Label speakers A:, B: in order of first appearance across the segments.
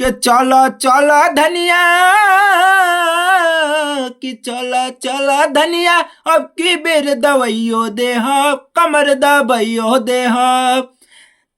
A: के चलो चलो धनिया कि चलो चलो धनिया अब की बेर दवाइयो दे हो कमर दवाइयो दे हो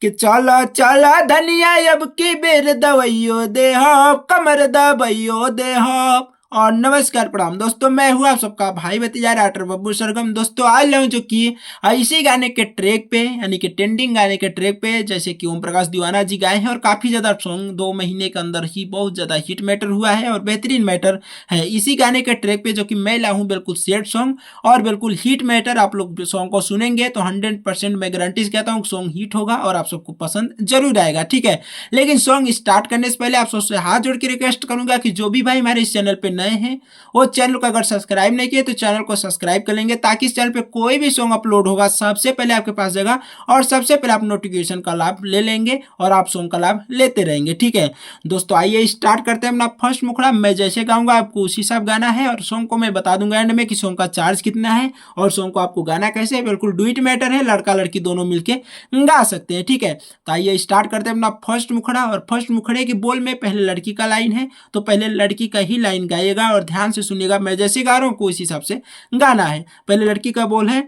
A: कि चलो चलो धनिया अब की बेर दवाइयो दे हो कमर दवाइयो दे हो। और नमस्कार प्रणाम दोस्तों, मैं हूँ आप सबका भाई भतीजा राइटर बब्बू सरगम। दोस्तों आज लाऊं जो कि इसी गाने के ट्रैक पे यानी कि ट्रेंडिंग गाने के ट्रैक पे जैसे कि ओम प्रकाश दीवाना जी गाए हैं और काफ़ी ज़्यादा सॉन्ग 2 महीने के अंदर ही बहुत ज़्यादा हिट मैटर हुआ है और बेहतरीन मैटर है। इसी गाने के ट्रैक पे जो कि मैं लाऊं बिल्कुल सैड सॉन्ग और बिल्कुल हिट मैटर। आप लोग सॉन्ग को सुनेंगे तो 100% मैं गारंटी से कहता हूँ सॉन्ग हिट होगा और आप सबको पसंद जरूर आएगा, ठीक है। लेकिन सॉन्ग स्टार्ट करने से पहले आप सबसे हाथ जोड़ के रिक्वेस्ट करूंगा कि जो भी भाई हमारे इस चैनल पे नए हैं वो चैनल को अगर सब्सक्राइब नहीं किए तो चैनल को सब्सक्राइब कर लेंगे ताकि इस चैनल पे कोई भी सॉन्ग अपलोड होगा सबसे पहले आपके पास जाएगा और सबसे पहले आप नोटिफिकेशन का लाभ ले लेंगे और आप सॉन्ग का लाभ लेते रहेंगे, ठीक है। दोस्तों आइए स्टार्ट करते हैं अपना फर्स्ट मुखड़ा। मैं जैसे गाऊंगा आपको उसी हिसाब गाना है और सॉन्ग को मैं बता दूंगा एंड में कि सॉन्ग का चार्ज कितना है और सॉन्ग को आपको गाना कैसे है। बिल्कुल डुइट मैटर है, लड़का लड़की दोनों मिलके गा सकते हैं, ठीक है। तो आइए स्टार्ट करते हैं अपना फर्स्ट मुखड़ा। और फर्स्ट मुखड़े के बोल में पहले लड़की का लाइन है तो पहले लड़की का ही लाइन गाइएगा और ध्यान से सुनिएगा। मैं जैसे गा रहा हूँ को इस हिसाब से गाना है। पहले लड़की का बोल है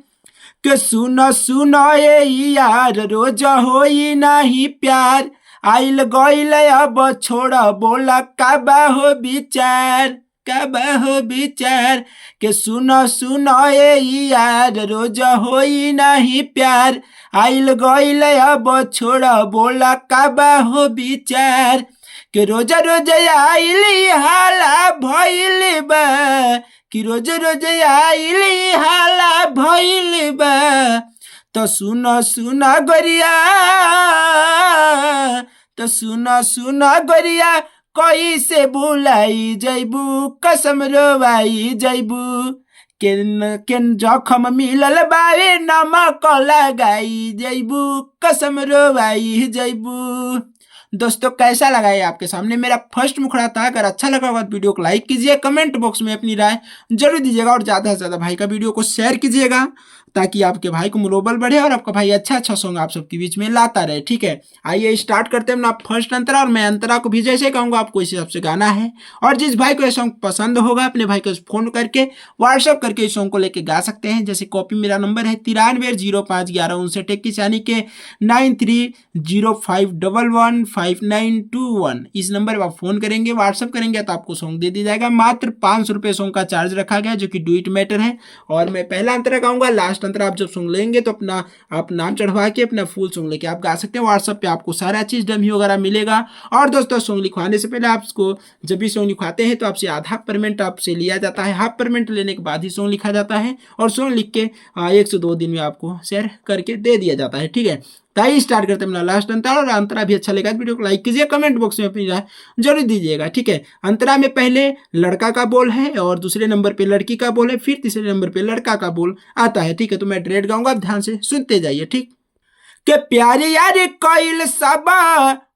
A: कि सुनो सुनो ये यार रोज होई नहीं प्यार आइल गइल अब छोड़ा बोला काबा हो विचार काबा हो विचार के सुनो सुनो ये यार रोज होई नहीं प्यार आइल गइल अब छोड़ा बोला काबा हो विचार कि रोज रोज आइली हाला भइल बा कि रोज रोज आइली हाला भइल बा तो सुनो सुनो गोरिया तो सुनो सुनो गोरिया कोई से बुलाई जैबू कसम रोवाई जैबू केन जखम मिलल बावे नमक लगाई जैबू कसम रोवाई जैबू। दोस्तों कैसा लगा ये आपके सामने मेरा फर्स्ट मुखड़ा था। अगर अच्छा लगा होगा तो वीडियो को लाइक कीजिए, कमेंट बॉक्स में अपनी राय जरूर दीजिएगा और ज़्यादा से ज़्यादा भाई का वीडियो को शेयर कीजिएगा ताकि आपके भाई को मनोबल बढ़े और आपका भाई अच्छा अच्छा सॉन्ग आप सबके बीच में लाता रहे, ठीक है। आइए स्टार्ट करते हैं अपना फर्स्ट अंतरा और मैं अंतरा को भी जैसे कहूँगा आपको इस हिसाब से गाना है। और जिस भाई को ये सॉन्ग पसंद होगा अपने भाई को फोन करके व्हाट्सअप करके इस सॉन्ग को लेके गा सकते हैं। जैसे कॉपी मेरा नंबर है 93051159 यानी कि 9305115921। इस नंबर पर आप फोन करेंगे व्हाट्सअप करेंगे तो आपको सॉन्ग दे दिया जाएगा। मात्र 500 रुपये सॉन्ग का चार्ज रखा गया जो कि डुइट मैटर है। और मैं पहला अंतरा गाऊंगा, लास्ट अंतरा आप जब सॉन्ग लेंगे तो अपना आप नाम चढ़वा के अपना फुल सॉन्ग लेके आप गा सकते हैं। व्हाट्सएप पे आपको सारा चीज़ डमी वगैरह मिलेगा। और दोस्तों सॉन्ग लिखवाने से पहले आपको जब भी सॉन्ग लिखवाते हैं तो आपसे आधा पेमेंट आपसे लिया जाता है। हाफ पेमेंट लेने के बाद ही सॉन्ग लिखा जाता है और सॉन्ग लिख के 1 से 2 दिन में आपको शेयर करके दे दिया जाता है, ठीक है। ताई स्टार्ट करते हैं अपना लास्ट अंतरा। और अंतरा भी अच्छा लगा वीडियो को लाइक कीजिए, कमेंट बॉक्स में अपनी राय जरूर दीजिएगा, ठीक है। अंतरा में पहले लड़का का बोल है और दूसरे नंबर पे लड़की का बोल है, फिर तीसरे नंबर पे लड़का का बोल आता है, ठीक है। तो मैं डायरेक्ट गाऊंगा, ध्यान से सुनते जाइए, ठीक। के प्यारे यार कइल सब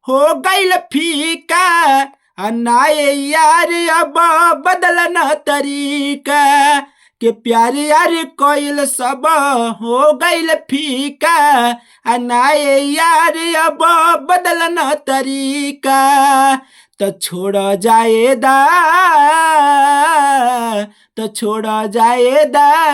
A: हो गइल फीका नाये यार अब बदलना तरीका के प्यारे यार कोइल सब हो गइल फीका नाये यार अब बदलना तरीका तो छोड़ जाएदा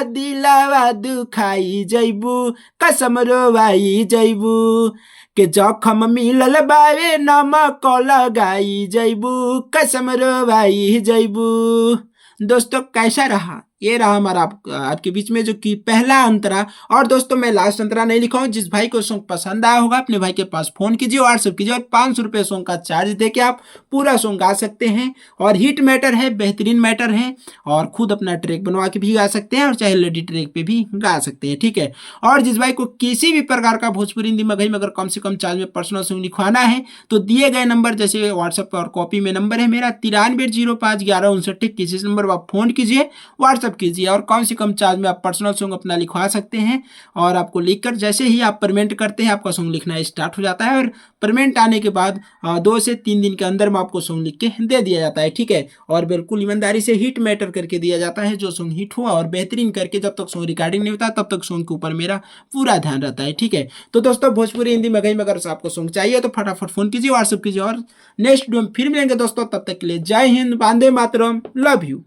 A: दिलावा दुखाई जैबू कसम रोवाई जैबू के जखम मिलल बावे नमक लगाई जैबू कसम रोवाई जैबू। दोस्तों कैसा रहा? ये रहा हमारा आपके बीच में जो कि पहला अंतरा। और दोस्तों मैं लास्ट अंतरा नहीं लिखा हूँ। जिस भाई को सॉन्ग पसंद आया होगा अपने भाई के पास फोन कीजिए, व्हाट्सएप कीजिए और 500 रुपये सॉन्ग का चार्ज देके आप पूरा सॉन्ग गा सकते हैं। और हिट मैटर है, बेहतरीन मैटर है और खुद अपना ट्रैक बनवा के भी गा सकते हैं और चाहे लेडी ट्रैक पे भी गा सकते हैं, ठीक है। और जिस भाई को किसी भी प्रकार का भोजपुरी हिंदी मगही में अगर कम से कम चार्ज में पर्सनल सॉन्ग लिखवाना है तो दिए गए नंबर जैसे व्हाट्सएप और कॉपी में नंबर है मेरा 93051159, किसी नंबर पर आप फोन कीजिए, व्हाट्सएप व्हाट्सअप कीजिए और कम से कम चार्ज में आप पर्सनल सॉन्ग अपना लिखवा सकते हैं। और आपको लिखकर जैसे ही आप पेमेंट करते हैं आपका सॉन्ग लिखना स्टार्ट हो जाता है और पेमेंट आने के बाद 2 से 3 दिन के अंदर में आपको सॉन्ग लिख के दे दिया जाता है, ठीक है। और बिल्कुल ईमानदारी से हिट मैटर करके दिया जाता है, जो सॉन्ग हिट हुआ और बेहतरीन करके जब तक सॉन्ग रिकॉर्डिंग नहीं होता तब तक सॉन्ग के ऊपर मेरा पूरा ध्यान रहता है, ठीक है। तो दोस्तों भोजपुरी हिंदी में कहीं में अगर आपको सॉन्ग चाहिए तो फटाफट फोन कीजिए, व्हाट्सअप कीजिए और नेक्स्ट वीडियो में फिर मिलेंगे दोस्तों। तब तक के लिए जय हिंद, वंदे मातरम, लव यू।